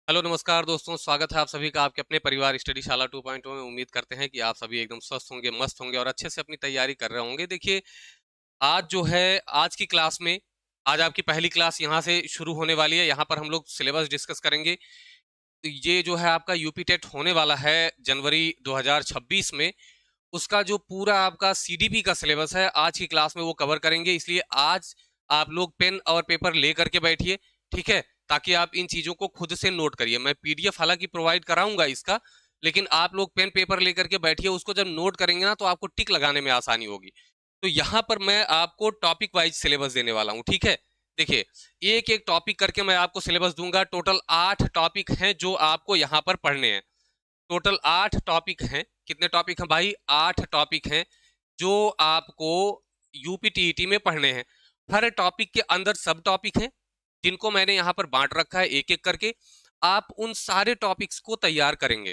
Hello नमस्कार दोस्तों, स्वागत है आप सभी का आपके अपने परिवार स्टडी शाला 2.0 में। उम्मीद करते हैं कि आप सभी एकदम स्वस्थ होंगे, मस्त होंगे और अच्छे से अपनी तैयारी कर रहे होंगे। देखिए, आज जो है आज की क्लास में आज आपकी पहली क्लास यहाँ से शुरू होने वाली है। यहाँ पर हम लोग सिलेबस डिस्कस करेंगे। तो ये जो है आपका यूपी टेट होने वाला है जनवरी 2026 में। उसका जो पूरा आपका सीडीपी का सिलेबस है आज की क्लास में वो कवर करेंगे। इसलिए आज आप लोग पेन और पेपर ले करके बैठिए, ठीक है, ताकि आप इन चीजों को खुद से नोट करिए। मैं पीडीएफ हालांकि प्रोवाइड कराऊंगा इसका, लेकिन आप लोग पेन पेपर लेकर के बैठिए। उसको जब नोट करेंगे ना तो आपको टिक लगाने में आसानी होगी। तो यहाँ पर मैं आपको टॉपिक वाइज सिलेबस देने वाला हूँ, ठीक है। देखिए, एक एक टॉपिक करके मैं आपको सिलेबस दूंगा। टोटल 8 टॉपिक हैं जो आपको यहाँ पर पढ़ने हैं। टोटल 8 टॉपिक हैं। कितने टॉपिक हैं भाई? 8 टॉपिक हैं जो आपको यूपीटीईटी में पढ़ने हैं। हर टॉपिक के अंदर सब टॉपिक हैं जिनको मैंने यहाँ पर बांट रखा है एक एक करके। आप उन सारे टॉपिक्स को तैयार करेंगे,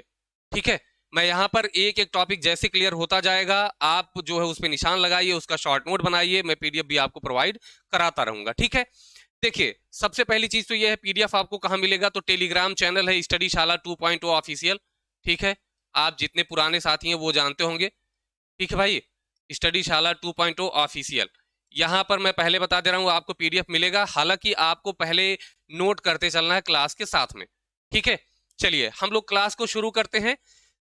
ठीक है। मैं यहाँ पर एक एक टॉपिक जैसे क्लियर होता जाएगा आप जो है उस पर निशान लगाइए, उसका शॉर्ट नोट बनाइए। मैं पीडीएफ भी आपको प्रोवाइड कराता रहूंगा, ठीक है। देखिए, सबसे पहली चीज तो ये है, पीडीएफ आपको कहाँ मिलेगा? तो टेलीग्राम चैनल है स्टडी शाला 2.0 ऑफिशियल, ठीक है। आप जितने पुराने साथी हैं वो जानते होंगे, ठीक है भाई। स्टडी शाला 2.0 ऑफिशियल, यहाँ पर मैं पहले बता दे रहा हूँ आपको पीडीएफ मिलेगा। हालांकि आपको पहले नोट करते चलना है क्लास के साथ में, ठीक है। चलिए हम लोग क्लास को शुरू करते हैं।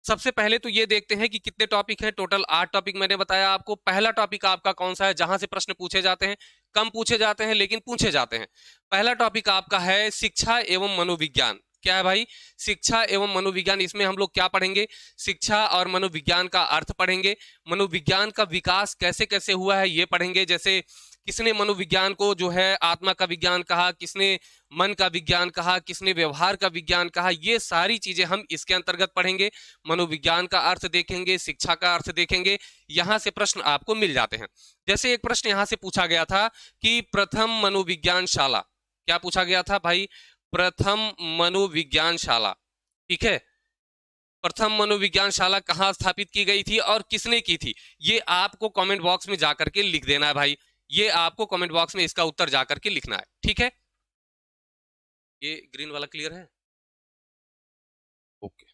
सबसे पहले तो ये देखते हैं कि कितने टॉपिक हैं। टोटल 8 टॉपिक मैंने बताया आपको। पहला टॉपिक आपका कौन सा है जहां से प्रश्न पूछे जाते हैं? कम पूछे जाते हैं लेकिन पूछे जाते हैं। पहला टॉपिक आपका है शिक्षा एवं मनोविज्ञान। क्या है भाई? शिक्षा एवं मनोविज्ञान। इसमें हम लोग क्या पढ़ेंगे? शिक्षा और मनोविज्ञान का अर्थ पढ़ेंगे। मनोविज्ञान का विकास कैसे कैसे हुआ है ये पढ़ेंगे। जैसे किसने मनोविज्ञान को जो है आत्मा का विज्ञान कहा, किसने मन का विज्ञान कहा, किसने व्यवहार का विज्ञान कहा, ये सारी चीजें हम इसके अंतर्गत पढ़ेंगे। मनोविज्ञान का अर्थ देखेंगे, शिक्षा का अर्थ देखेंगे। यहां से प्रश्न आपको मिल जाते हैं। जैसे एक प्रश्न यहां से पूछा गया था कि प्रथम मनोविज्ञान शाला, क्या पूछा गया था भाई? प्रथम मनोविज्ञान शाला, ठीक है। प्रथम मनोविज्ञान शाला कहाँ स्थापित की गई थी और किसने की थी? ये आपको कमेंट बॉक्स में जाकर के लिख देना है भाई। ये आपको कमेंट बॉक्स में इसका उत्तर जाकर के लिखना है, ठीक है। ये ग्रीन वाला क्लियर है? ओके,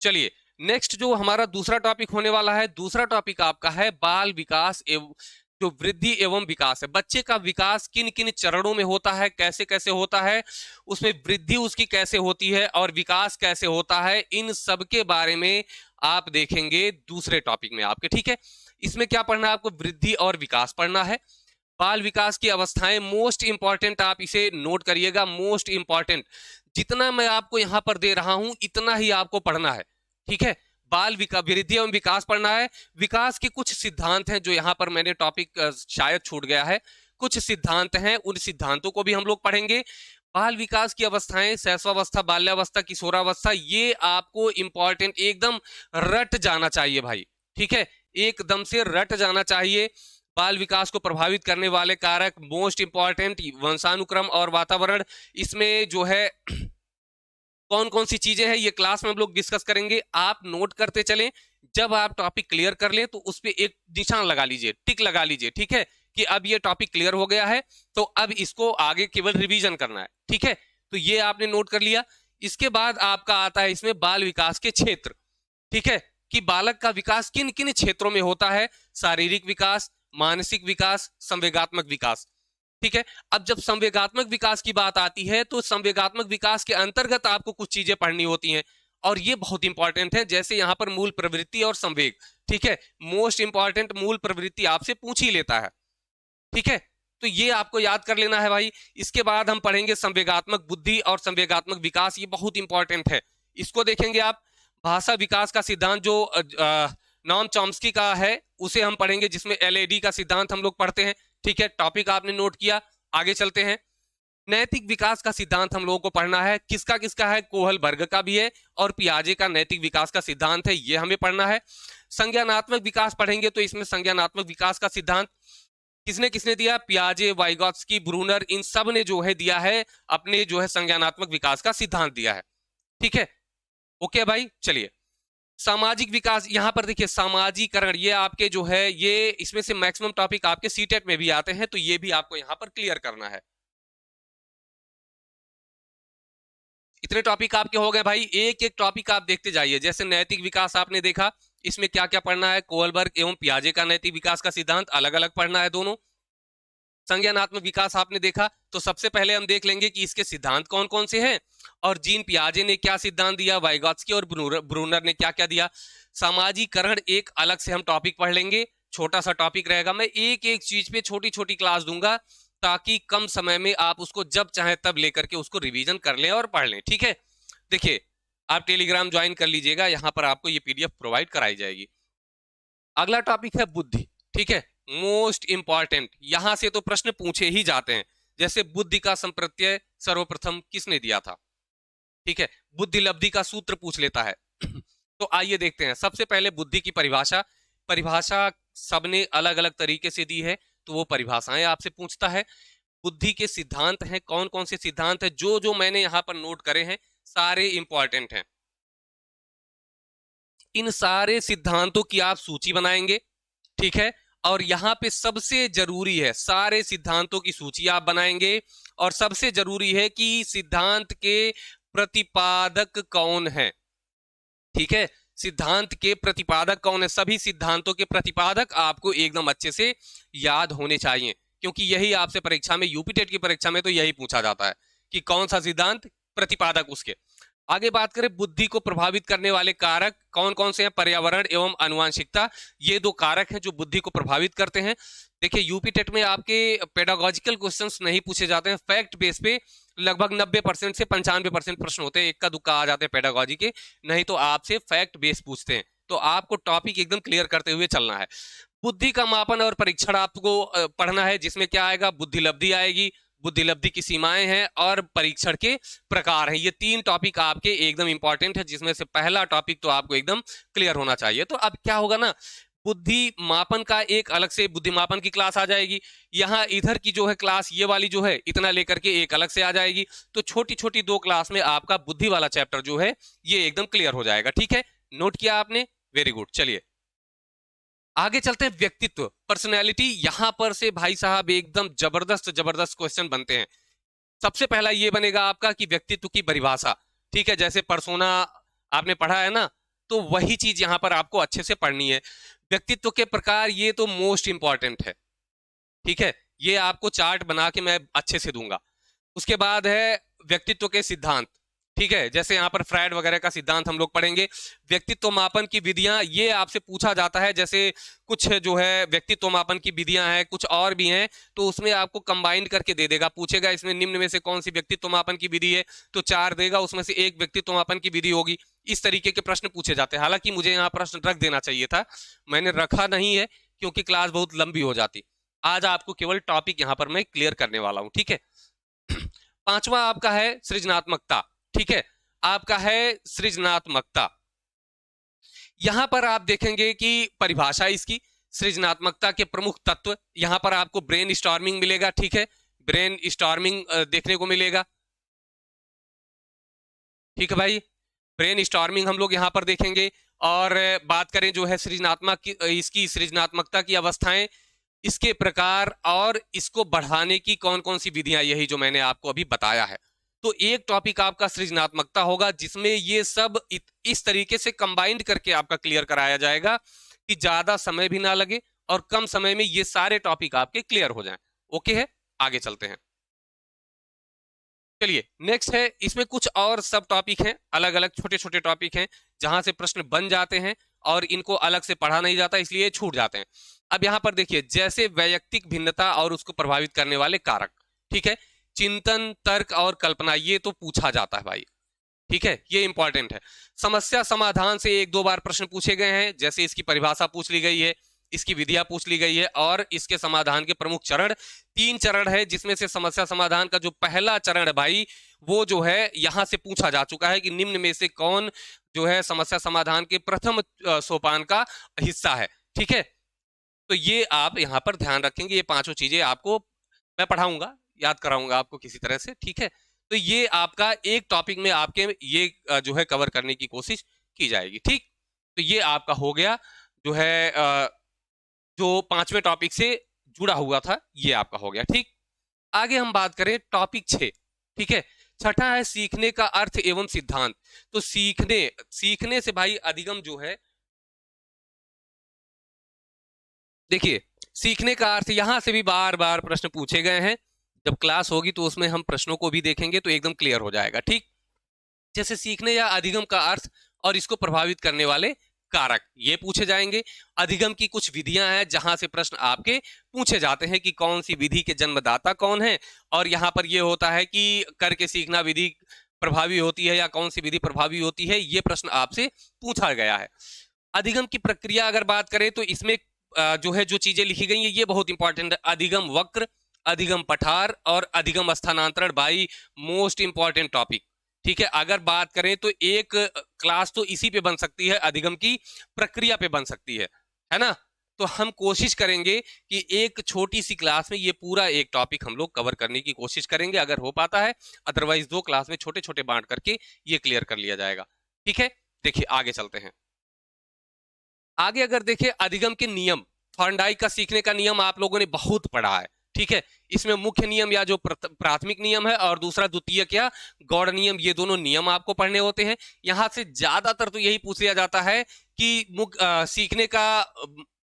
चलिए। नेक्स्ट जो हमारा दूसरा टॉपिक होने वाला है, दूसरा टॉपिक आपका है बाल विकास एवं जो वृद्धि एवं विकास है। बच्चे का विकास किन किन चरणों में होता है, कैसे कैसे होता है, उसमें वृद्धि उसकी कैसे होती है और विकास कैसे होता है, इन सब के बारे में आप देखेंगे दूसरे टॉपिक में आपके, ठीक है। इसमें क्या पढ़ना है आपको? वृद्धि और विकास पढ़ना है। बाल विकास की अवस्थाएं मोस्ट इंपॉर्टेंट, आप इसे नोट करिएगा, मोस्ट इंपॉर्टेंट। जितना मैं आपको यहां पर दे रहा हूं इतना ही आपको पढ़ना है, ठीक है। बाल विकास, वृद्धि एवं विकास पढ़ना है। विकास के कुछ सिद्धांत हैं जो यहां पर मैंने टॉपिक शायद छूट गया है। कुछ सिद्धांत हैं, उन सिद्धांतों को भी हम लोग पढ़ेंगे। बाल विकास की अवस्थाएं, शैशवावस्था, बाल्यावस्था, किशोरावस्था, ये आपको इंपॉर्टेंट एकदम रट जाना चाहिए भाई, ठीक है। एकदम से रट जाना चाहिए। बाल विकास को प्रभावित करने वाले कारक मोस्ट इंपॉर्टेंट वंशानुक्रम और वातावरण। इसमें जो है कौन कौन सी चीजें हैं ये क्लास में हम लोग डिस्कस करेंगे। आप नोट करते चलें। जब आप टॉपिक क्लियर कर लें तो उस पर एक निशान लगा लीजिए, टिक लगा लीजिए, ठीक है, कि अब ये टॉपिक क्लियर हो गया है तो अब इसको आगे केवल रिवीजन करना है, ठीक है। तो ये आपने नोट कर लिया। इसके बाद आपका आता है इसमें बाल विकास के क्षेत्र, ठीक है, कि बालक का विकास किन किन क्षेत्रों में होता है। शारीरिक विकास, मानसिक विकास, संवेगात्मक विकास, ठीक है। अब जब संवेगात्मक विकास की बात आती है तो संवेगात्मक विकास के अंतर्गत आपको कुछ चीजें पढ़नी होती हैं और ये बहुत इंपॉर्टेंट है। जैसे यहां पर मूल प्रवृत्ति और संवेग, ठीक है। मोस्ट इंपॉर्टेंट मूल प्रवृत्ति आपसे पूछ ही लेता है, ठीक है। तो ये आपको याद कर लेना है भाई। इसके बाद हम पढ़ेंगे संवेगात्मक बुद्धि और संवेगात्मक विकास, ये बहुत इंपॉर्टेंट है, इसको देखेंगे आप। भाषा विकास का सिद्धांत जो नॉम चॉम्स्की का है उसे हम पढ़ेंगे, जिसमें एलएडी का सिद्धांत हम लोग पढ़ते हैं, ठीक है। टॉपिक आपने नोट किया, आगे चलते हैं। नैतिक विकास का सिद्धांत हम लोगों को पढ़ना है। किसका किसका है? कोहल वर्ग का भी है और पियाजे का नैतिक विकास का सिद्धांत है, ये हमें पढ़ना है। संज्ञानात्मक विकास पढ़ेंगे तो इसमें संज्ञानात्मक विकास का सिद्धांत किसने किसने दिया? पियाजे, वाइगॉत्स्की, ब्रूनर, इन सब ने जो है दिया है अपने जो है संज्ञानात्मक विकास का सिद्धांत दिया है, ठीक है। ओके भाई, चलिए। सामाजिक विकास, यहां पर देखिए सामाजिकरण, ये आपके जो है ये इसमें से मैक्सिमम टॉपिक आपके सीटेट में भी आते हैं, तो ये भी आपको यहां पर क्लियर करना है। इतने टॉपिक आपके हो गए भाई। एक एक टॉपिक आप देखते जाइए। जैसे नैतिक विकास आपने देखा, इसमें क्या क्या पढ़ना है, कोलबर्ग एवं पियाजे का नैतिक विकास का सिद्धांत अलग अलग पढ़ना है दोनों। संज्ञानात्मक विकास आपने देखा, तो सबसे पहले हम देख लेंगे कि इसके सिद्धांत कौन कौन से हैं और जीन पियाजे ने क्या सिद्धांत दिया, वाइगॉत्स्की और ब्रूनर ने क्या क्या दिया। सामाजिकरण एक अलग से हम टॉपिक पढ़ लेंगे, छोटा सा टॉपिक रहेगा। मैं एक एक चीज पे छोटी छोटी क्लास दूंगा ताकि कम समय में आप उसको जब चाहे तब लेकर के उसको रिवीजन कर लें और पढ़ लें, ठीक है। देखिए, आप टेलीग्राम ज्वाइन कर लीजिएगा, यहां पर आपको ये पीडीएफ प्रोवाइड कराई जाएगी। अगला टॉपिक है बुद्धि, ठीक है, मोस्ट इंपॉर्टेंट। यहां से तो प्रश्न पूछे ही जाते हैं। जैसे बुद्धि का संप्रत्यय सर्वप्रथम किसने दिया था, ठीक है, बुद्धि लब्धि का सूत्र पूछ लेता है। तो आइए देखते हैं। सबसे पहले बुद्धि की परिभाषा। परिभाषा सबने अलग अलग तरीके से दी है, तो वो परिभाषाएं आपसे पूछता है। बुद्धि के सिद्धांत हैं, कौन कौन से सिद्धांत हैं, जो जो मैंने यहां पर नोट करे हैं सारे इंपॉर्टेंट हैं। इन सारे सिद्धांतों की आप सूची बनाएंगे, ठीक है। और यहां पे सबसे जरूरी है, सारे सिद्धांतों की सूची आप बनाएंगे और सबसे जरूरी है कि सिद्धांत के प्रतिपादक कौन है, ठीक है। सिद्धांत के प्रतिपादक कौन है, सभी सिद्धांतों के प्रतिपादक आपको एकदम अच्छे से याद होने चाहिए, क्योंकि यही आपसे परीक्षा में, यूपी टेट की परीक्षा में तो यही पूछा जाता है कि कौन सा सिद्धांत, प्रतिपादक उसके। आगे बात करें, बुद्धि को प्रभावित करने वाले कारक कौन कौन से हैं, पर्यावरण एवं आनुवंशिकता, ये दो कारक हैं जो बुद्धि को प्रभावित करते हैं। देखिए, यूपी टेट में आपके पेडागोजिकल क्वेश्चंस नहीं पूछे जाते हैं, फैक्ट बेस पे लगभग 90% से 95% प्रश्न होते हैं, इक्का दुक्का आ जाते हैं पेडागोजी के, नहीं तो आपसे फैक्ट बेस पूछते हैं। तो आपको टॉपिक एकदम क्लियर करते हुए चलना है। बुद्धि का मापन और परीक्षण आपको पढ़ना है, जिसमें क्या आएगा, बुद्धि लब्धि आएगी, बुद्धि लब्धि की सीमाएं हैं और परीक्षण के प्रकार हैं। ये तीन टॉपिक आपके एकदम इंपॉर्टेंट है, जिसमें से पहला टॉपिक तो आपको एकदम क्लियर होना चाहिए। तो अब क्या होगा ना, बुद्धि मापन का एक अलग से बुद्धि मापन की क्लास आ जाएगी, यहाँ इधर की जो है क्लास, ये वाली जो है इतना लेकर के एक अलग से आ जाएगी। तो छोटी छोटी दो क्लास में आपका बुद्धि वाला चैप्टर जो है ये एकदम क्लियर हो जाएगा, ठीक है। नोट किया आपने, वेरी गुड। चलिए आगे चलते हैं। व्यक्तित्व, पर्सनैलिटी, यहां पर से भाई साहब एकदम जबरदस्त जबरदस्त क्वेश्चन बनते हैं। सबसे पहला ये बनेगा आपका कि व्यक्तित्व की परिभाषा, ठीक है। जैसे पर्सोना आपने पढ़ा है ना, तो वही चीज यहां पर आपको अच्छे से पढ़नी है। व्यक्तित्व के प्रकार, ये तो मोस्ट इंपॉर्टेंट है, ठीक है। ये आपको चार्ट बना के मैं अच्छे से दूंगा। उसके बाद है व्यक्तित्व के सिद्धांत, ठीक है। जैसे यहाँ पर फ्रायड वगैरह का सिद्धांत हम लोग पढ़ेंगे। व्यक्तित्व मापन की विधियां, ये आपसे पूछा जाता है। जैसे कुछ जो है व्यक्तित्व मापन की विधियां हैं, कुछ और भी हैं, तो उसमें आपको कंबाइंड करके दे देगा। पूछेगा इसमें निम्न में से कौन सी व्यक्तित्व मापन की विधि है, तो 4 देगा, उसमें से एक व्यक्तित्व मापन की विधि होगी। इस तरीके के प्रश्न पूछे जाते हैं। हालांकि मुझे यहाँ प्रश्न रख देना चाहिए था, मैंने रखा नहीं है क्योंकि क्लास बहुत लंबी हो जाती। आज आपको केवल टॉपिक यहाँ पर मैं क्लियर करने वाला हूँ, ठीक है। पांचवा आपका है सृजनात्मकता, ठीक है। आपका है सृजनात्मकता। यहां पर आप देखेंगे कि परिभाषा इसकी, सृजनात्मकता के प्रमुख तत्व, यहां पर आपको ब्रेन स्टॉर्मिंग मिलेगा, ठीक है। ब्रेन स्टॉर्मिंग देखने को मिलेगा, ठीक है भाई। ब्रेन स्टॉर्मिंग हम लोग यहां पर देखेंगे। और बात करें जो है सृजनात्मक की, इसकी सृजनात्मकता की अवस्थाएं, इसके प्रकार और इसको बढ़ाने की कौन कौन सी विधियां, यही जो मैंने आपको अभी बताया है। तो एक टॉपिक आपका सृजनात्मकता होगा, जिसमें ये सब इस तरीके से कंबाइंड करके आपका क्लियर कराया जाएगा कि ज्यादा समय भी ना लगे और कम समय में ये सारे टॉपिक आपके क्लियर हो जाएं। ओके है, आगे चलते हैं। चलिए नेक्स्ट है, इसमें कुछ और सब टॉपिक हैं, अलग अलग छोटे छोटे टॉपिक हैं जहां से प्रश्न बन जाते हैं और इनको अलग से पढ़ा नहीं जाता, इसलिए छूट जाते हैं। अब यहां पर देखिए, जैसे वैयक्तिक भिन्नता और उसको प्रभावित करने वाले कारक, ठीक है। चिंतन, तर्क और कल्पना, ये तो पूछा जाता है भाई, ठीक है, ये इंपॉर्टेंट है। समस्या समाधान से एक दो बार प्रश्न पूछे गए हैं, जैसे इसकी परिभाषा पूछ ली गई है, इसकी विधियां पूछ ली गई है और इसके समाधान के प्रमुख चरण, 3 चरण है, जिसमें से समस्या समाधान का जो पहला चरण है भाई, वो जो है यहां से पूछा जा चुका है कि निम्न में से कौन जो है समस्या समाधान के प्रथम सोपान का हिस्सा है, ठीक है। तो ये आप यहां पर ध्यान रखेंगे, ये पांचों चीजें आपको मैं पढ़ाऊंगा, याद कराऊंगा आपको किसी तरह से, ठीक है। तो ये आपका एक टॉपिक में आपके ये जो है कवर करने की कोशिश की जाएगी, ठीक। तो ये आपका हो गया जो है जो 5वें टॉपिक से जुड़ा हुआ था, ये आपका हो गया, ठीक। आगे हम बात करें टॉपिक 6, ठीक है। छठा है सीखने का अर्थ एवं सिद्धांत। तो सीखने से भाई अधिगम जो है, देखिए सीखने का अर्थ यहां से भी बार बार प्रश्न पूछे गए हैं। जब क्लास होगी तो उसमें हम प्रश्नों को भी देखेंगे तो एकदम क्लियर हो जाएगा। ठीक, जैसे सीखने या अधिगम का अर्थ और इसको प्रभावित करने वाले कारक ये पूछे जाएंगे। अधिगम की कुछ विधियां हैं जहां से प्रश्न आपके पूछे जाते हैं कि कौन सी विधि के जन्मदाता कौन है, और यहां पर ये होता है कि करके सीखना विधि प्रभावी होती है या कौन सी विधि प्रभावी होती है, ये प्रश्न आपसे पूछा गया है। अधिगम की प्रक्रिया अगर बात करें तो इसमें जो है जो चीजें लिखी गई है ये बहुत इंपॉर्टेंट है। अधिगम वक्र, अधिगम पठार और अधिगम स्थानांतरण, भाई मोस्ट इंपॉर्टेंट टॉपिक। ठीक है, अगर बात करें तो एक क्लास तो इसी पे बन सकती है, अधिगम की प्रक्रिया पे बन सकती है ना। तो हम कोशिश करेंगे कि एक छोटी सी क्लास में ये पूरा एक टॉपिक हम लोग कवर करने की कोशिश करेंगे, अगर हो पाता है। अदरवाइज 2 क्लास में छोटे छोटे बांट करके ये क्लियर कर लिया जाएगा। ठीक है, देखिए आगे चलते हैं। आगे अगर देखें अधिगम के नियम, थॉर्नडाइक का सीखने का नियम आप लोगों ने बहुत पढ़ा है। ठीक है, इसमें मुख्य नियम या जो प्राथमिक नियम है और दूसरा द्वितीयक या गौड़ नियम, ये दोनों नियम आपको पढ़ने होते हैं। यहां से ज्यादातर तो यही पूछ लिया जाता है कि सीखने का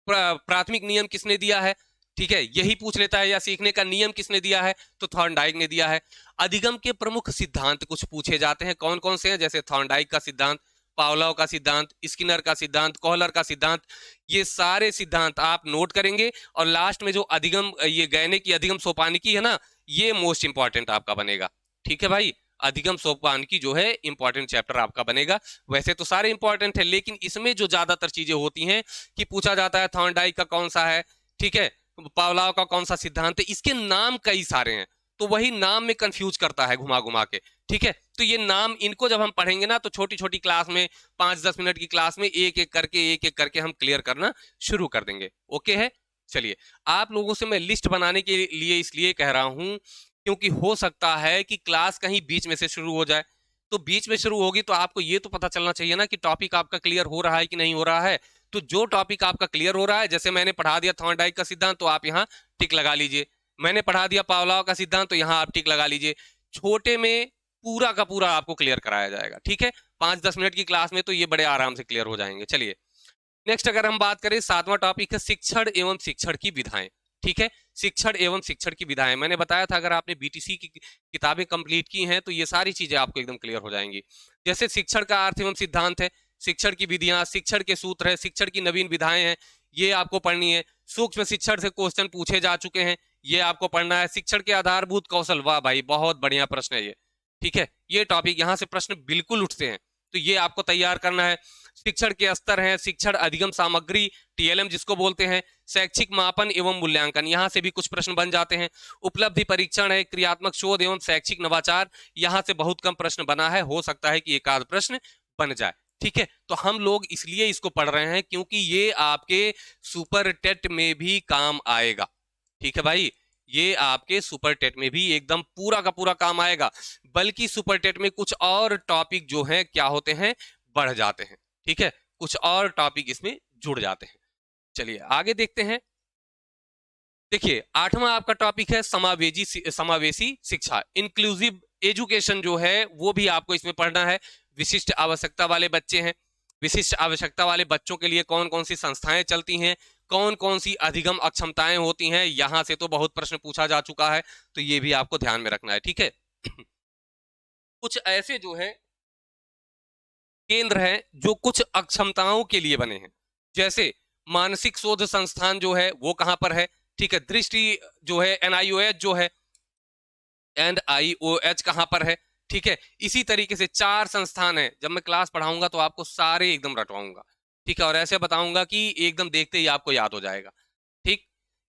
प्राथमिक नियम किसने दिया है। ठीक है, यही पूछ लेता है, या सीखने का नियम किसने दिया है, तो थॉर्नडाइक ने दिया है। अधिगम के प्रमुख सिद्धांत कुछ पूछे जाते हैं, कौन कौन से हैं, जैसे थॉर्नडाइक का सिद्धांत, पावलोव का सिद्धांत, स्किनर का सिद्धांत, कोहलर का सिद्धांत, ये सारे सिद्धांत आप नोट करेंगे। और लास्ट में जो अधिगम, ये गैने की अधिगम सोपानिकी है ना, ये मोस्ट इंपॉर्टेंट आपका बनेगा। ठीक है भाई, अधिगम सोपानिकी जो है इंपॉर्टेंट चैप्टर आपका बनेगा। वैसे तो सारे इंपॉर्टेंट है, लेकिन इसमें जो ज्यादातर चीजें होती हैं कि पूछा जाता है थॉर्नडाइक का कौन सा है, ठीक है, पावलोव का कौन सा सिद्धांत है, इसके नाम कई सारे हैं, तो वही नाम में कंफ्यूज करता है घुमा घुमा के। ठीक है, तो ये नाम, इनको जब हम पढ़ेंगे ना तो छोटी छोटी क्लास में 5-10 मिनट की क्लास में एक एक करके हम क्लियर करना शुरू कर देंगे। ओके है, चलिए आप लोगों से मैं लिस्ट बनाने के लिए इसलिए कह रहा हूं क्योंकि हो सकता है कि क्लास कहीं बीच में से शुरू हो जाए। तो बीच में शुरू होगी तो आपको ये तो पता चलना चाहिए ना कि टॉपिक आपका क्लियर हो रहा है कि नहीं हो रहा है। तो जो टॉपिक आपका क्लियर हो रहा है, जैसे मैंने पढ़ा दिया थॉर्नडाइक का सिद्धांत, तो आप यहाँ टिक लगा लीजिए। मैंने पढ़ा दिया पावलोव का सिद्धांत, तो यहाँ आप टिक लगा लीजिए। छोटे में पूरा का पूरा आपको क्लियर कराया जाएगा। ठीक है, 5-10 मिनट की क्लास में तो ये बड़े आराम से क्लियर हो जाएंगे। चलिए नेक्स्ट अगर हम बात करें, 7वां टॉपिक है शिक्षण एवं शिक्षण की विधाएं। ठीक है, शिक्षण एवं शिक्षण की विधाएं, मैंने बताया था अगर आपने बीटीसी की किताबें कंप्लीट की हैं तो ये सारी चीजें आपको एकदम क्लियर हो जाएंगी। जैसे शिक्षण का अर्थ एवं सिद्धांत है, शिक्षण की विधियां, शिक्षण के सूत्र है, शिक्षण की नवीन विधाएं हैं, ये आपको पढ़नी है। सूक्ष्म शिक्षण से क्वेश्चन पूछे जा चुके हैं, ये आपको पढ़ना है। शिक्षण के आधारभूत कौशल, वाह भाई बहुत बढ़िया प्रश्न है ये। ठीक है, ये टॉपिक, यहाँ से प्रश्न बिल्कुल उठते हैं, तो ये आपको तैयार करना है। शिक्षण के स्तर है, शिक्षण अधिगम सामग्री, टीएलएम जिसको बोलते हैं, शैक्षिक मापन एवं मूल्यांकन, यहाँ से भी कुछ प्रश्न बन जाते हैं। उपलब्धि परीक्षण है, क्रियात्मक शोध एवं शैक्षिक नवाचार, यहाँ से बहुत कम प्रश्न बना है, हो सकता है कि एक आध प्रश्न बन जाए। ठीक है, तो हम लोग इसलिए इसको पढ़ रहे हैं क्योंकि ये आपके सुपर टेट में भी काम आएगा। ठीक है भाई, ये आपके सुपर टेट में भी एकदम पूरा का पूरा काम आएगा। बल्कि सुपर टेट में कुछ और टॉपिक जो है क्या होते हैं, बढ़ जाते हैं। ठीक है, कुछ और टॉपिक इसमें जुड़ जाते हैं। चलिए आगे देखते हैं। देखिए 8वां आपका टॉपिक है समावेशी शिक्षा, इंक्लूसिव एजुकेशन जो है वो भी आपको इसमें पढ़ना है। विशिष्ट आवश्यकता वाले बच्चे हैं, विशिष्ट आवश्यकता वाले बच्चों के लिए कौन कौन सी संस्थाएं चलती हैं, कौन कौन सी अधिगम अक्षमताएं होती हैं, यहां से तो बहुत प्रश्न पूछा जा चुका है, तो ये भी आपको ध्यान में रखना है। ठीक है, कुछ ऐसे जो है केंद्र हैं जो कुछ अक्षमताओं के लिए बने हैं, जैसे मानसिक शोध संस्थान जो है वो कहां पर है। ठीक है, दृष्टि जो है NIOH जो है, NIOH कहां पर है। ठीक है, इसी तरीके से 4 संस्थान है, जब मैं क्लास पढ़ाऊंगा तो आपको सारे एकदम रटवाऊंगा। ठीक है, और ऐसे बताऊंगा कि एकदम देखते ही आपको याद हो जाएगा। ठीक,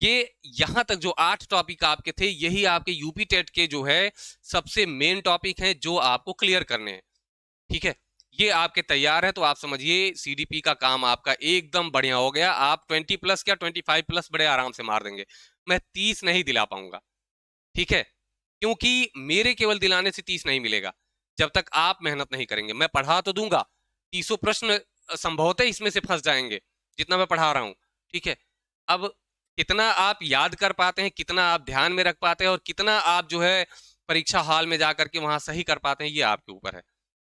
ये यहां तक जो 8 टॉपिक आपके थे, यही आपके यूपी टेट के जो है सबसे मेन टॉपिक है जो आपको क्लियर करने हैं। ठीक है, ये आपके तैयार है तो आप समझिए CDP का काम आपका एकदम बढ़िया हो गया। आप 20+ क्या 25+ बड़े आराम से मार देंगे। मैं 30 नहीं दिला पाऊंगा। ठीक है, क्योंकि मेरे केवल दिलाने से 30 नहीं मिलेगा जब तक आप मेहनत नहीं करेंगे। मैं पढ़ा तो दूंगा, 30 प्रश्न संभवतः इसमें से फंस जाएंगे जितना मैं पढ़ा रहा हूं। ठीक है, अब कितना आप याद कर पाते हैं, कितना आप ध्यान में रख पाते हैं, और कितना आप जो है परीक्षा हॉल में जाकर के वहां सही कर पाते हैं, ये आपके ऊपर है।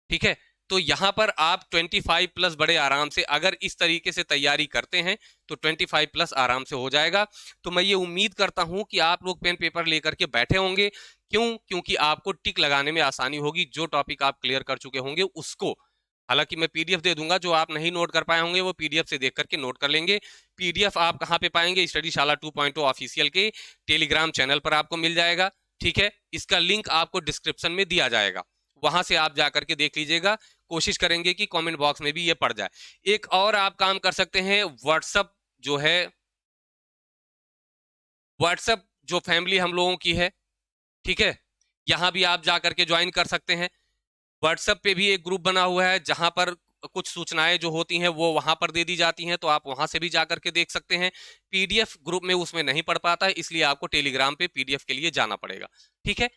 ठीक है, तो यहां पर आप 25 प्लस बड़े आराम से अगर इस तरीके से तैयारी करते हैं तो 25 प्लस आराम से हो जाएगा। तो मैं ये उम्मीद करता हूं कि आप लोग पेन पेपर लेकर के बैठे होंगे। क्यों? क्योंकि आपको टिक लगाने में आसानी होगी, जो टॉपिक आप क्लियर कर चुके होंगे उसको। हालांकि मैं पीडीएफ दे दूंगा, जो आप नहीं नोट कर पाए होंगे वो पीडीएफ से देख करके नोट कर लेंगे। पीडीएफ आप कहाँ पे पाएंगे? स्टडीशाला 2.0 ऑफिशियल के टेलीग्राम चैनल पर आपको मिल जाएगा। ठीक है, इसका लिंक आपको डिस्क्रिप्शन में दिया जाएगा, वहां से आप जाकर के देख लीजिएगा। कोशिश करेंगे कि कमेंट बॉक्स में भी ये पड़ जाए। एक और आप काम कर सकते हैं, व्हाट्सएप जो है, व्हाट्सएप जो फैमिली हम लोगों की है, ठीक है, यहां भी आप जाकर के ज्वाइन कर सकते हैं। व्हाट्सएप पे भी एक ग्रुप बना हुआ है जहां पर कुछ सूचनाएं जो होती हैं वो वहां पर दे दी जाती हैं, तो आप वहां से भी जाकर के देख सकते हैं। पीडीएफ ग्रुप में उसमें नहीं पढ़ पाता है, इसलिए आपको टेलीग्राम पे पीडीएफ के लिए जाना पड़ेगा। ठीक है,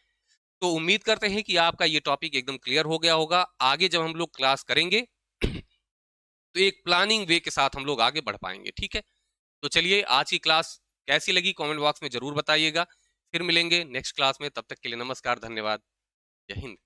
तो उम्मीद करते हैं कि आपका ये टॉपिक एकदम क्लियर हो गया होगा। आगे जब हम लोग क्लास करेंगे तो एक प्लानिंग वे के साथ हम लोग आगे बढ़ पाएंगे। ठीक है, तो चलिए, आज की क्लास कैसी लगी कमेंट बॉक्स में जरूर बताइएगा। फिर मिलेंगे नेक्स्ट क्लास में, तब तक के लिए नमस्कार, धन्यवाद, जय हिंद।